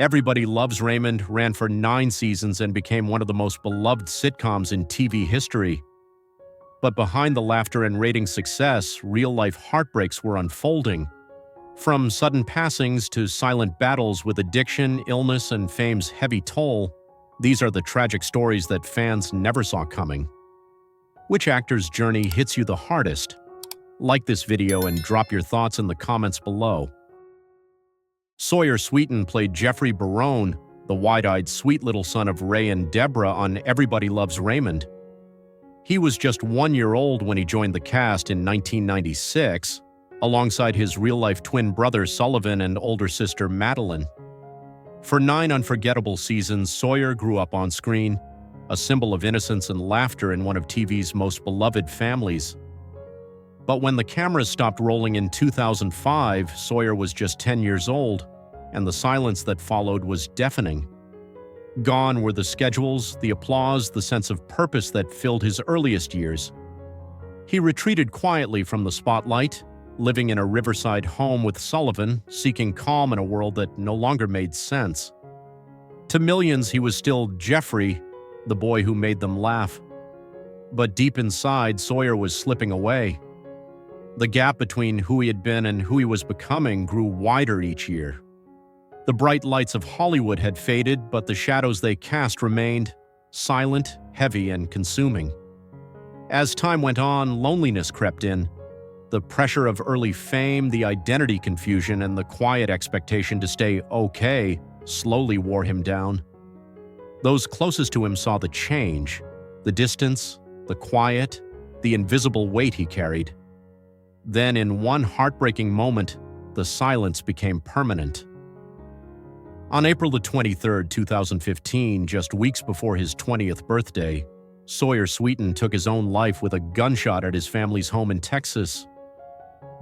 Everybody Loves Raymond ran for 9 seasons and became one of the most beloved sitcoms in TV history. But behind the laughter and rating success, real-life heartbreaks were unfolding. From sudden passings to silent battles with addiction, illness, and fame's heavy toll, these are the tragic stories that fans never saw coming. Which actor's journey hits you the hardest? Like this video and drop your thoughts in the comments below. Sawyer Sweeten played Jeffrey Barone, the wide-eyed sweet little son of Ray and Deborah on Everybody Loves Raymond. He was just 1 year old when he joined the cast in 1996, alongside his real-life twin brother Sullivan and older sister Madeline. For 9 unforgettable seasons, Sawyer grew up on screen, a symbol of innocence and laughter in one of TV's most beloved families. But when the cameras stopped rolling in 2005, Sawyer was just 10 years old, and the silence that followed was deafening. Gone were the schedules, the applause, the sense of purpose that filled his earliest years. He retreated quietly from the spotlight, living in a riverside home with Sullivan, seeking calm in a world that no longer made sense. To millions, he was still Jeffrey, the boy who made them laugh. But deep inside, Sawyer was slipping away. The gap between who he had been and who he was becoming grew wider each year. The bright lights of Hollywood had faded, but the shadows they cast remained, silent, heavy, and consuming. As time went on, loneliness crept in. The pressure of early fame, the identity confusion, and the quiet expectation to stay okay slowly wore him down. Those closest to him saw the change, the distance, the quiet, the invisible weight he carried. Then, in one heartbreaking moment, the silence became permanent. On April 23, 2015, just weeks before his 20th birthday, Sawyer Sweeten took his own life with a gunshot at his family's home in Texas.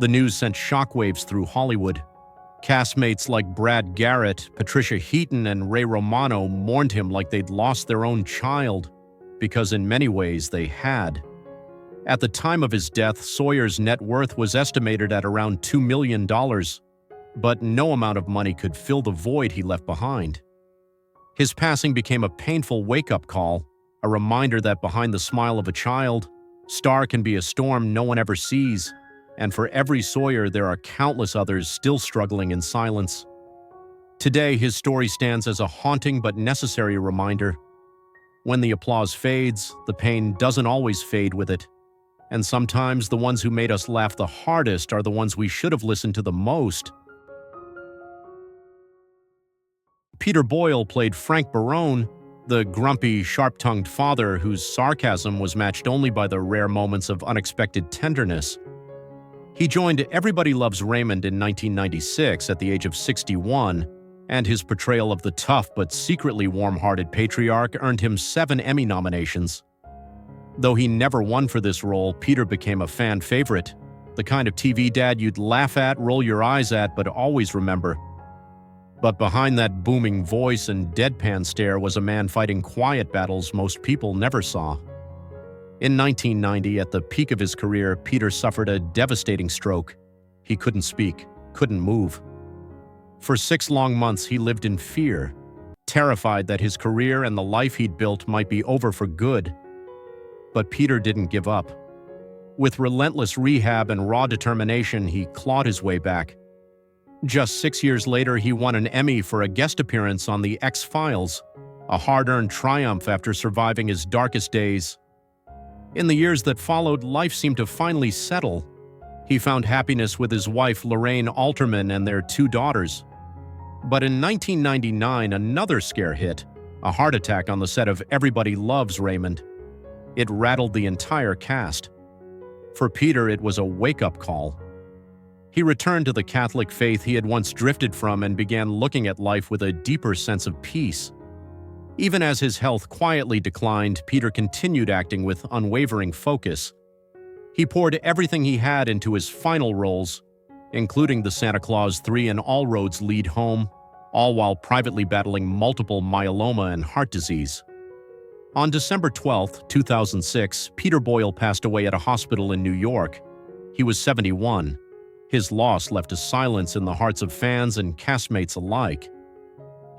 The news sent shockwaves through Hollywood. Castmates like Brad Garrett, Patricia Heaton, and Ray Romano mourned him like they'd lost their own child, because in many ways they had. At the time of his death, Sawyer's net worth was estimated at around $2 million, but no amount of money could fill the void he left behind. His passing became a painful wake-up call, a reminder that behind the smile of a child, star can be a storm no one ever sees, and for every Sawyer there are countless others still struggling in silence. Today, his story stands as a haunting but necessary reminder. When the applause fades, the pain doesn't always fade with it. And sometimes the ones who made us laugh the hardest are the ones we should have listened to the most. Peter Boyle played Frank Barone, the grumpy, sharp-tongued father whose sarcasm was matched only by the rare moments of unexpected tenderness. He joined Everybody Loves Raymond in 1996 at the age of 61, and his portrayal of the tough but secretly warm-hearted patriarch earned him 7 Emmy nominations. Though he never won for this role, Peter became a fan favorite, the kind of TV dad you'd laugh at, roll your eyes at, but always remember. But behind that booming voice and deadpan stare was a man fighting quiet battles most people never saw. In 1990, at the peak of his career, Peter suffered a devastating stroke. He couldn't speak, couldn't move. For 6 long months, he lived in fear, terrified that his career and the life he'd built might be over for good. But Peter didn't give up. With relentless rehab and raw determination, he clawed his way back. Just 6 years later, he won an Emmy for a guest appearance on The X-Files, a hard-earned triumph after surviving his darkest days. In the years that followed, life seemed to finally settle. He found happiness with his wife Lorraine Alterman and their 2 daughters. But in 1999, another scare hit, a heart attack on the set of Everybody Loves Raymond. It rattled the entire cast. For Peter, it was a wake-up call. He returned to the Catholic faith he had once drifted from and began looking at life with a deeper sense of peace. Even as his health quietly declined, Peter continued acting with unwavering focus. He poured everything he had into his final roles, including the Santa Claus 3 and All Roads Lead Home, all while privately battling multiple myeloma and heart disease. On December 12, 2006, Peter Boyle passed away at a hospital in New York. He was 71. His loss left a silence in the hearts of fans and castmates alike.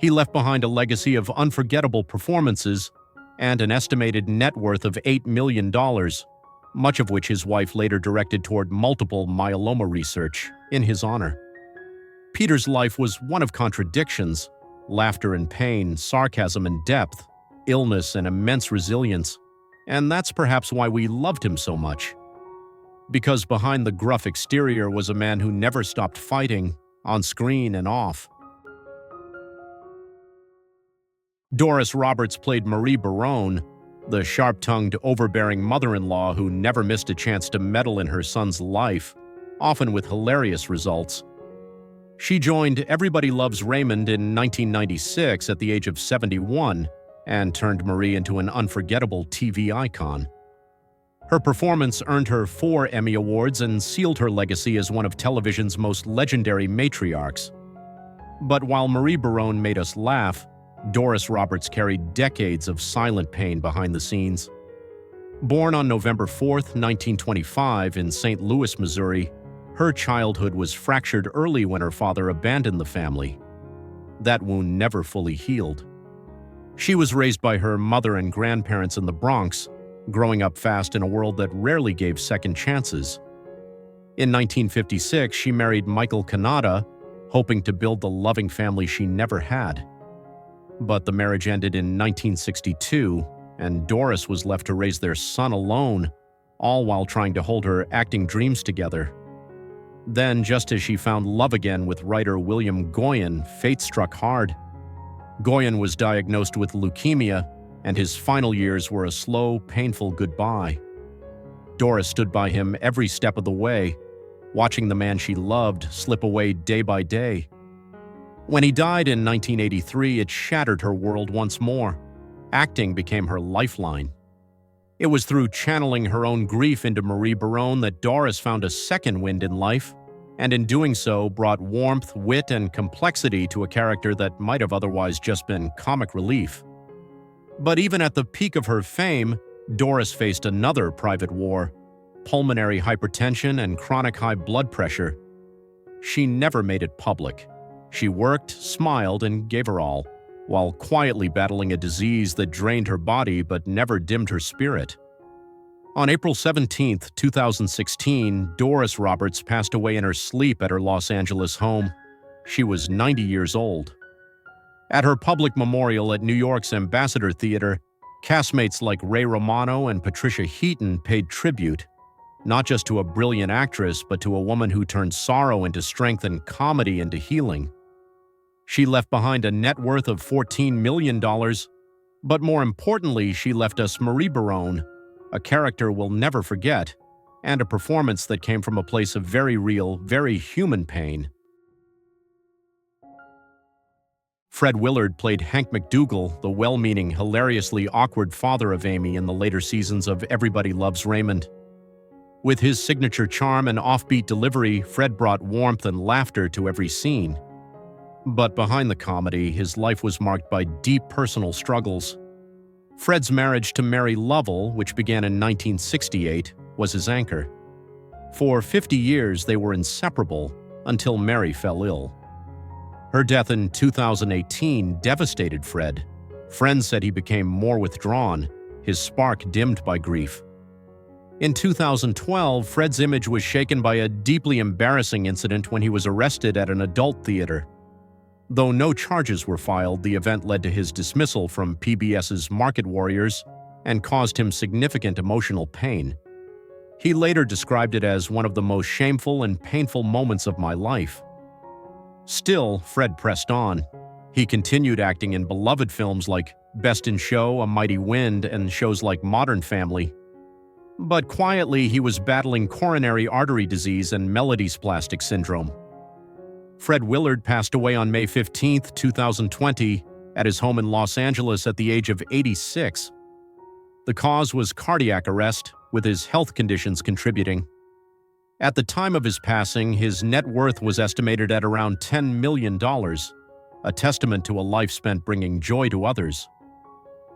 He left behind a legacy of unforgettable performances and an estimated net worth of $8 million, much of which his wife later directed toward multiple myeloma research in his honor. Peter's life was one of contradictions: laughter and pain, sarcasm and depth, illness and immense resilience. And that's perhaps why we loved him so much. Because behind the gruff exterior was a man who never stopped fighting, on screen and off. Doris Roberts played Marie Barone, the sharp-tongued, overbearing mother-in-law who never missed a chance to meddle in her son's life, often with hilarious results. She joined Everybody Loves Raymond in 1996 at the age of 71 and turned Marie into an unforgettable TV icon. Her performance earned her 4 Emmy Awards and sealed her legacy as one of television's most legendary matriarchs. But while Marie Barone made us laugh, Doris Roberts carried decades of silent pain behind the scenes. Born on November 4, 1925, in St. Louis, Missouri, her childhood was fractured early when her father abandoned the family. That wound never fully healed. She was raised by her mother and grandparents in the Bronx, growing up fast in a world that rarely gave second chances. In 1956, she married Michael Kanata, hoping to build the loving family she never had. But the marriage ended in 1962, and Doris was left to raise their son alone, all while trying to hold her acting dreams together. Then, just as she found love again with writer William Goyen, fate struck hard. Goyen was diagnosed with leukemia, and his final years were a slow, painful goodbye. Doris stood by him every step of the way, watching the man she loved slip away day by day. When he died in 1983, it shattered her world once more. Acting became her lifeline. It was through channeling her own grief into Marie Barone that Doris found a second wind in life, and in doing so brought warmth, wit, and complexity to a character that might have otherwise just been comic relief. But even at the peak of her fame, Doris faced another private war: pulmonary hypertension and chronic high blood pressure. She never made it public. She worked, smiled, and gave her all, while quietly battling a disease that drained her body but never dimmed her spirit. On April 17, 2016, Doris Roberts passed away in her sleep at her Los Angeles home. She was 90 years old. At her public memorial at New York's Ambassador Theater, castmates like Ray Romano and Patricia Heaton paid tribute, not just to a brilliant actress, but to a woman who turned sorrow into strength and comedy into healing. She left behind a net worth of $14 million, but more importantly, she left us Marie Barone, a character we'll never forget, and a performance that came from a place of very real, very human pain. Fred Willard played Hank McDougal, the well-meaning, hilariously awkward father of Amy in the later seasons of Everybody Loves Raymond. With his signature charm and offbeat delivery, Fred brought warmth and laughter to every scene. But behind the comedy, his life was marked by deep personal struggles. Fred's marriage to Mary Lovell, which began in 1968, was his anchor. For 50 years, they were inseparable until Mary fell ill. Her death in 2018 devastated Fred. Friends said he became more withdrawn, his spark dimmed by grief. In 2012, Fred's image was shaken by a deeply embarrassing incident when he was arrested at an adult theater. Though no charges were filed, the event led to his dismissal from PBS's Market Warriors and caused him significant emotional pain. He later described it as one of the most shameful and painful moments of my life. Still, Fred pressed on. He continued acting in beloved films like Best in Show, A Mighty Wind, and shows like Modern Family. But quietly, he was battling coronary artery disease and melodysplastic syndrome. Fred Willard passed away on May 15, 2020, at his home in Los Angeles at the age of 86. The cause was cardiac arrest, with his health conditions contributing. At the time of his passing, his net worth was estimated at around $10 million, a testament to a life spent bringing joy to others.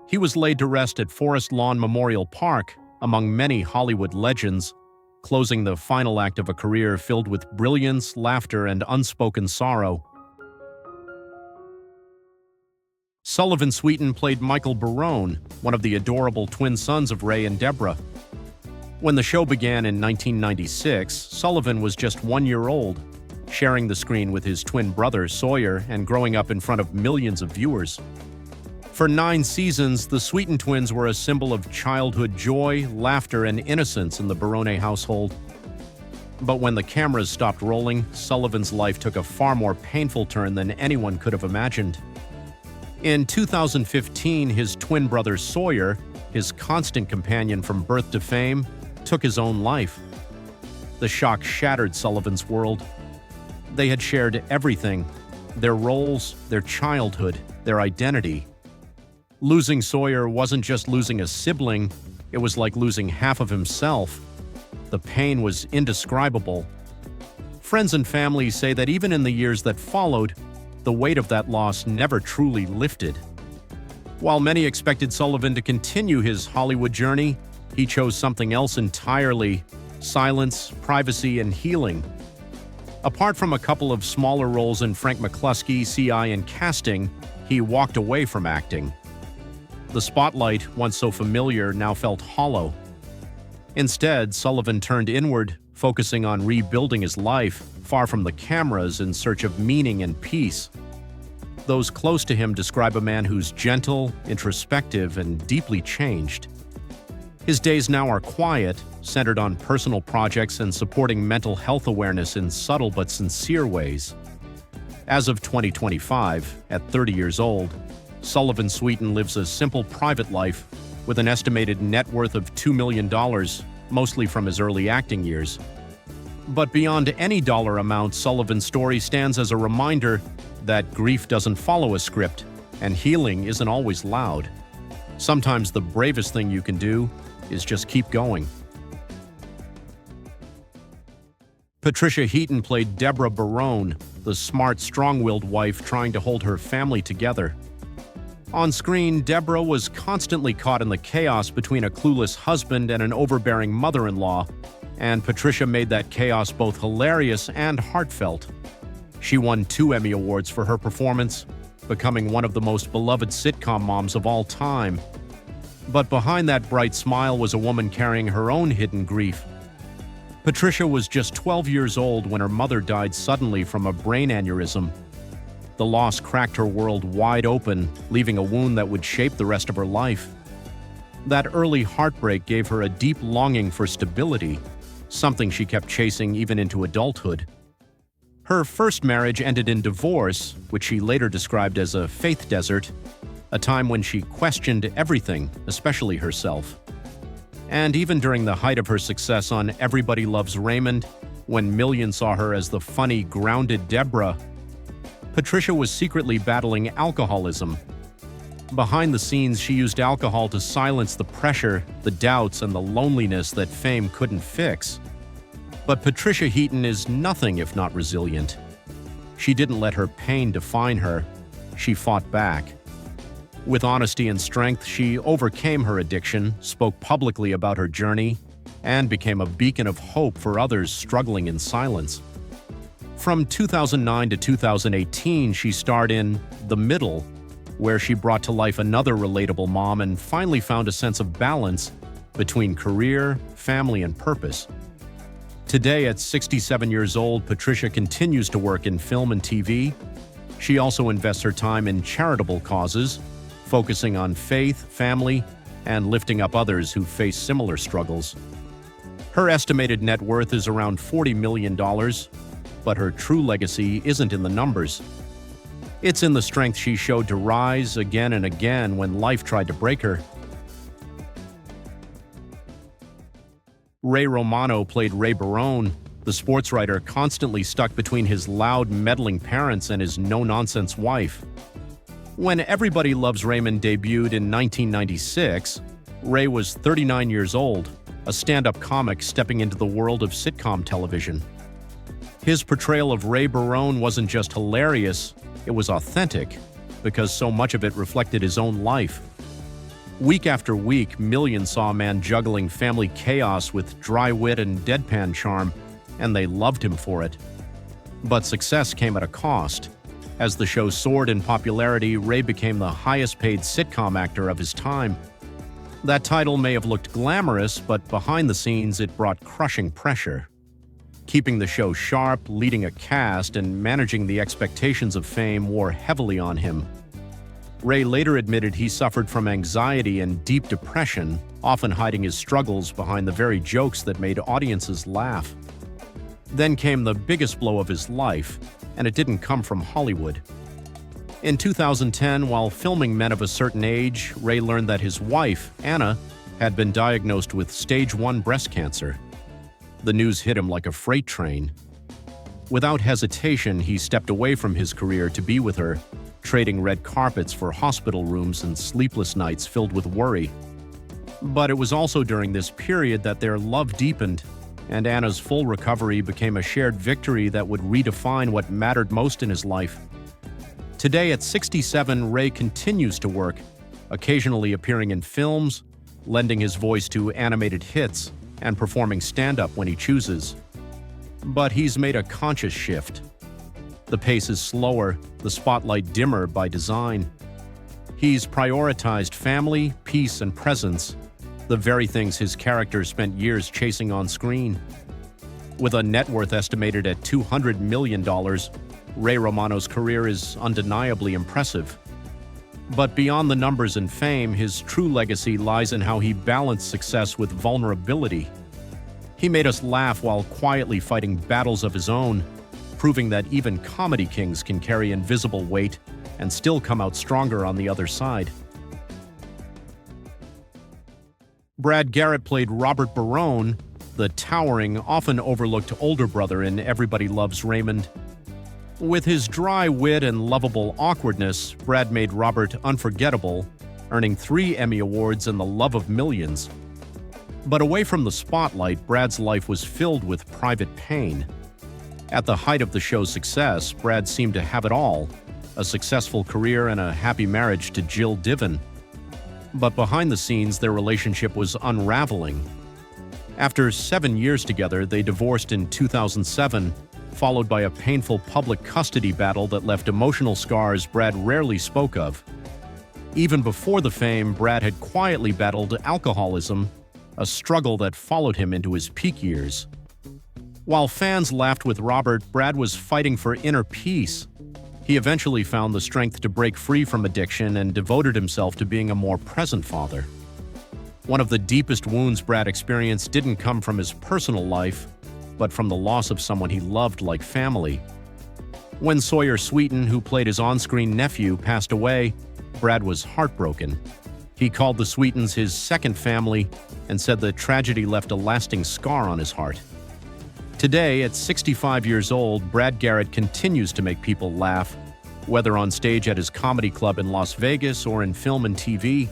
He was laid to rest at Forest Lawn Memorial Park, among many Hollywood legends, closing the final act of a career filled with brilliance, laughter, and unspoken sorrow. Sullivan Sweeten played Michael Barone, one of the adorable twin sons of Ray and Deborah. When the show began in 1996, Sullivan was just 1 year old, sharing the screen with his twin brother Sawyer and growing up in front of millions of viewers. For 9 seasons, the Sweeten twins were a symbol of childhood joy, laughter, and innocence in the Barone household. But when the cameras stopped rolling, Sullivan's life took a far more painful turn than anyone could have imagined. In 2015, his twin brother Sawyer, his constant companion from birth to fame, took his own life. The shock shattered Sullivan's world. They had shared everything: their roles, their childhood, their identity. Losing Sawyer wasn't just losing a sibling, it was like losing half of himself. The pain was indescribable. Friends and family say that even in the years that followed, the weight of that loss never truly lifted. While many expected Sullivan to continue his Hollywood journey, he chose something else entirely: silence, privacy, and healing. Apart from a couple of smaller roles in Frank McCluskey, CI, and casting, he walked away from acting. The spotlight, once so familiar, now felt hollow. Instead, Sullivan turned inward, focusing on rebuilding his life, far from the cameras, in search of meaning and peace. Those close to him describe a man who's gentle, introspective, and deeply changed. His days now are quiet, centered on personal projects and supporting mental health awareness in subtle but sincere ways. As of 2025, at 30 years old, Sullivan Sweeten lives a simple private life with an estimated net worth of $2 million, mostly from his early acting years. But beyond any dollar amount, Sullivan's story stands as a reminder that grief doesn't follow a script, and healing isn't always loud. Sometimes the bravest thing you can do is just keep going. Patricia Heaton played Deborah Barone, the smart, strong-willed wife trying to hold her family together. On screen, Deborah was constantly caught in the chaos between a clueless husband and an overbearing mother-in-law, and Patricia made that chaos both hilarious and heartfelt. She won 2 Emmy Awards for her performance, becoming one of the most beloved sitcom moms of all time. But behind that bright smile was a woman carrying her own hidden grief. Patricia was just 12 years old when her mother died suddenly from a brain aneurysm. The loss cracked her world wide open, leaving a wound that would shape the rest of her life. That early heartbreak gave her a deep longing for stability, something she kept chasing even into adulthood. Her first marriage ended in divorce, which she later described as a faith desert, a time when she questioned everything, especially herself. And even during the height of her success on Everybody Loves Raymond, when millions saw her as the funny, grounded Deborah, Patricia was secretly battling alcoholism. Behind the scenes, she used alcohol to silence the pressure, the doubts, and the loneliness that fame couldn't fix. But Patricia Heaton is nothing if not resilient. She didn't let her pain define her. She fought back. With honesty and strength, she overcame her addiction, spoke publicly about her journey, and became a beacon of hope for others struggling in silence. From 2009 to 2018, she starred in The Middle, where she brought to life another relatable mom and finally found a sense of balance between career, family, and purpose. Today, at 67 years old, Patricia continues to work in film and TV. She also invests her time in charitable causes, focusing on faith, family, and lifting up others who face similar struggles. Her estimated net worth is around $40 million, but her true legacy isn't in the numbers. It's in the strength she showed to rise again and again when life tried to break her. Ray Romano played Ray Barone, the sports writer constantly stuck between his loud, meddling parents and his no-nonsense wife. When Everybody Loves Raymond debuted in 1996, Ray was 39 years old, a stand-up comic stepping into the world of sitcom television. His portrayal of Ray Barone wasn't just hilarious, it was authentic, because so much of it reflected his own life. Week after week, millions saw a man juggling family chaos with dry wit and deadpan charm, and they loved him for it. But success came at a cost. As the show soared in popularity, Ray became the highest-paid sitcom actor of his time. That title may have looked glamorous, but behind the scenes it brought crushing pressure. Keeping the show sharp, leading a cast, and managing the expectations of fame wore heavily on him. Ray later admitted he suffered from anxiety and deep depression, often hiding his struggles behind the very jokes that made audiences laugh. Then came the biggest blow of his life, and it didn't come from Hollywood. In 2010, while filming Men of a Certain Age, Ray learned that his wife, Anna, had been diagnosed with stage 1 breast cancer. The news hit him like a freight train. Without hesitation, he stepped away from his career to be with her, trading red carpets for hospital rooms and sleepless nights filled with worry. But it was also during this period that their love deepened, and Anna's full recovery became a shared victory that would redefine what mattered most in his life. Today, at 67, Ray continues to work, occasionally appearing in films, lending his voice to animated hits, and performing stand-up when he chooses. But he's made a conscious shift. The pace is slower, the spotlight dimmer by design. He's prioritized family, peace, and presence, the very things his characters spent years chasing on screen. With a net worth estimated at $200 million, Ray Romano's career is undeniably impressive. But beyond the numbers and fame, his true legacy lies in how he balanced success with vulnerability. He made us laugh while quietly fighting battles of his own, proving that even comedy kings can carry invisible weight and still come out stronger on the other side. Brad Garrett played Robert Barone, the towering, often overlooked older brother in Everybody Loves Raymond. With his dry wit and lovable awkwardness, Brad made Robert unforgettable, earning 3 Emmy Awards and the love of millions. But away from the spotlight, Brad's life was filled with private pain. At the height of the show's success, Brad seemed to have it all: a successful career and a happy marriage to Jill Diven. But behind the scenes, their relationship was unraveling. After 7 years together, they divorced in 2007, followed by a painful public custody battle that left emotional scars Brad rarely spoke of. Even before the fame, Brad had quietly battled alcoholism, a struggle that followed him into his peak years. While fans laughed with Robert, Brad was fighting for inner peace. He eventually found the strength to break free from addiction and devoted himself to being a more present father. One of the deepest wounds Brad experienced didn't come from his personal life, but from the loss of someone he loved like family. When Sawyer Sweeten, who played his on-screen nephew, passed away, Brad was heartbroken. He called the Sweetens his second family and said the tragedy left a lasting scar on his heart. Today, at 65 years old, Brad Garrett continues to make people laugh, whether on stage at his comedy club in Las Vegas or in film and TV.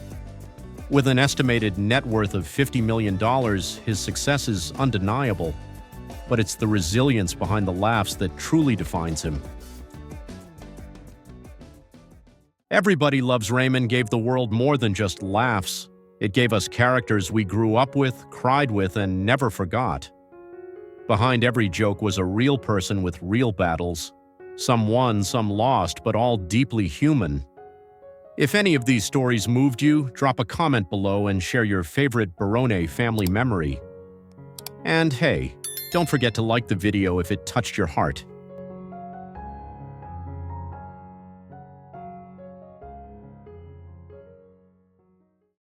With an estimated net worth of $50 million, his success is undeniable, but it's the resilience behind the laughs that truly defines him. Everybody Loves Raymond gave the world more than just laughs. It gave us characters we grew up with, cried with, and never forgot. Behind every joke was a real person with real battles. Some won, some lost, but all deeply human. If any of these stories moved you, drop a comment below and share your favorite Barone family memory. And hey, don't forget to like the video if it touched your heart.